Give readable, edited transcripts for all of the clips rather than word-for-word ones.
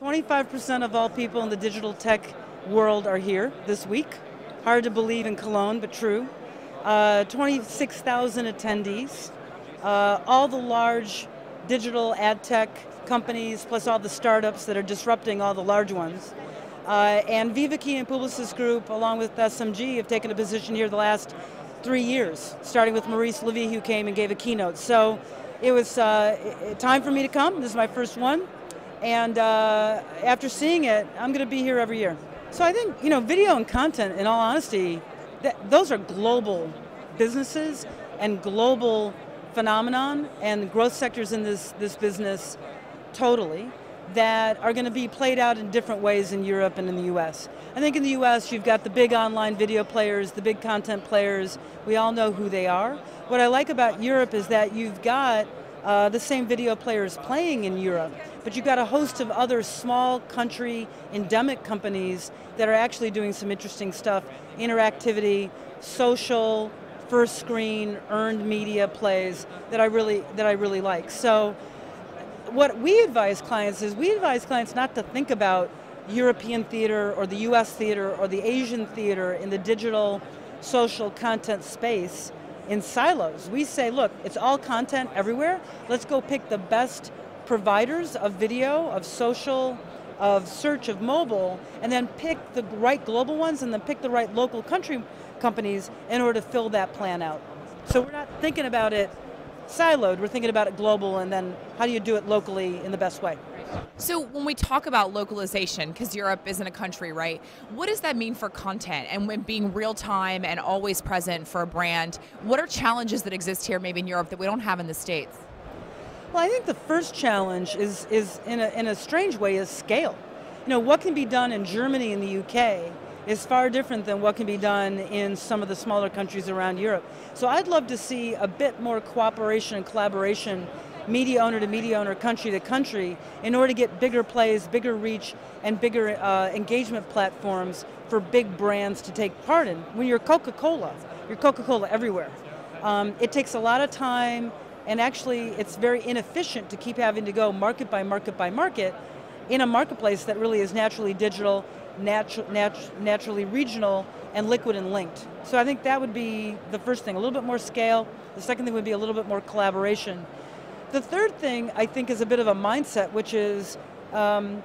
25% of all people in the digital tech world are here this week. Hard to believe in Cologne, but true. 26,000 attendees. All the large digital ad tech companies, plus all the startups that are disrupting all the large ones. And Viveki and Publicis Group, along with SMG, have taken a position here the last 3 years, starting with Maurice Levy, who came and gave a keynote. So it was time for me to come. This is my first one. And after seeing it, I'm going to be here every year. So I think, video and content, in all honesty, those are global businesses and global phenomenon and growth sectors in this business totally that are going to be played out in different ways in Europe and in the US. I think in the US you've got the big online video players, the big content players, we all know who they are. What I like about Europe is that you've got the same video players playing in Europe, but you've got a host of other small country endemic companies that are actually doing some interesting stuff, interactivity, social, first screen, earned media plays that I really like. So what we advise clients is, we advise clients not to think about European theater or the US theater or the Asian theater in the digital social content space in silos. We say, look, it's all content everywhere. Let's go pick the best providers of video, of social, of search, of mobile, and then pick the right global ones and then pick the right local country companies in order to fill that plan out. So we're not thinking about it siloed, we're thinking about it global, and then how do you do it locally in the best way. So when we talk about localization, because Europe isn't a country, right? What does that mean for content and when being real time and always present for a brand? What are challenges that exist here maybe in Europe that we don't have in the States? Well, I think the first challenge is in a strange way, is scale. What can be done in Germany and the UK is far different than what can be done in some of the smaller countries around Europe. So I'd love to see a bit more cooperation and collaboration, media owner to media owner, country to country, in order to get bigger plays, bigger reach, and bigger engagement platforms for big brands to take part in. When you're Coca-Cola everywhere. It takes a lot of time, and actually it's very inefficient to keep having to go market by market by market in a marketplace that really is naturally digital, naturally regional, and liquid and linked. So I think that would be the first thing, a little bit more scale. The second thing would be a little bit more collaboration. The third thing I think is a bit of a mindset, which is I'd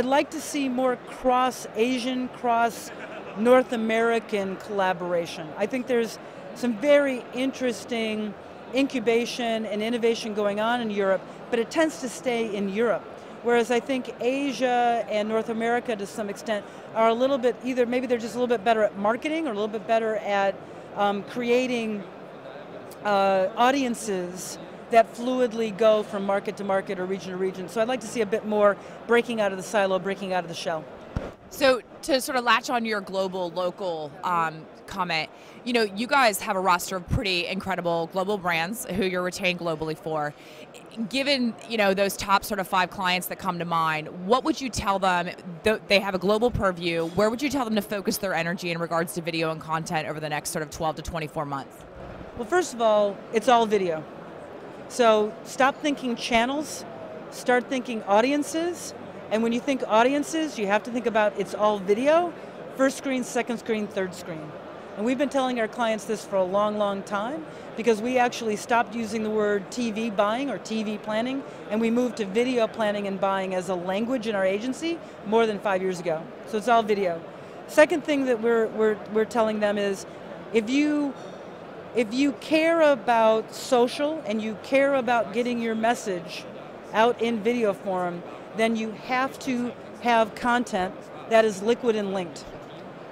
like to see more cross-Asian, cross-North American collaboration. I think there's some very interesting incubation and innovation going on in Europe, but it tends to stay in Europe. Whereas I think Asia and North America to some extent are a little bit, either maybe they're just a little bit better at marketing or a little bit better at creating audiences that fluidly go from market to market or region to region. So I'd like to see a bit more breaking out of the silo, breaking out of the shell. So to sort of latch on to your global, local comment, you guys have a roster of pretty incredible global brands who you're retained globally for. Given, those top sort of 5 clients that come to mind, what would you tell them? They have a global purview. Where would you tell them to focus their energy in regards to video and content over the next sort of 12 to 24 months? Well, first of all, it's all video. So stop thinking channels, start thinking audiences. And when you think audiences, you have to think about it's all video, first screen, second screen, third screen. And we've been telling our clients this for a long, long time, because we actually stopped using the word TV buying or TV planning, and we moved to video planning and buying as a language in our agency more than 5 years ago. So it's all video. Second thing that we're telling them is, if you care about social and you care about getting your message out in video form, then you have to have content that is liquid and linked.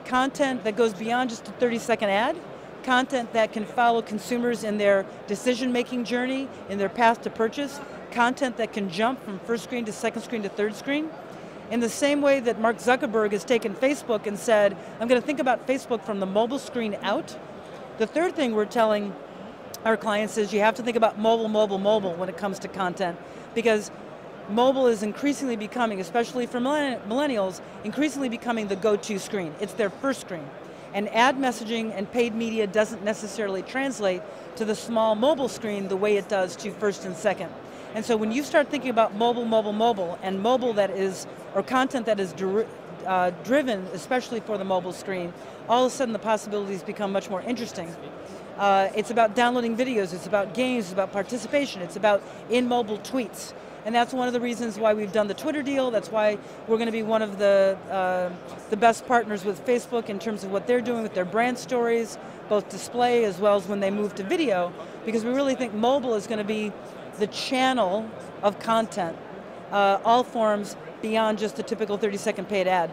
Content that goes beyond just a 30-second ad, content that can follow consumers in their decision-making journey, in their path to purchase, content that can jump from first screen to second screen to third screen. In the same way that Mark Zuckerberg has taken Facebook and said, I'm going to think about Facebook from the mobile screen out. The third thing we're telling our clients is you have to think about mobile, mobile, mobile when it comes to content, because mobile is increasingly becoming, especially for millennials, increasingly becoming the go-to screen. It's their first screen. And ad messaging and paid media doesn't necessarily translate to the small mobile screen the way it does to first and second. And so when you start thinking about mobile, mobile, mobile, and mobile that is, or content that is driven, especially for the mobile screen, all of a sudden the possibilities become much more interesting. It's about downloading videos, it's about games, it's about participation, it's about in-mobile tweets. And that's one of the reasons why we've done the Twitter deal. That's why we're going to be one of the best partners with Facebook in terms of what they're doing with their brand stories, both display as well as when they move to video, because we really think mobile is going to be the channel of content, all forms beyond just a typical 30-second paid ad.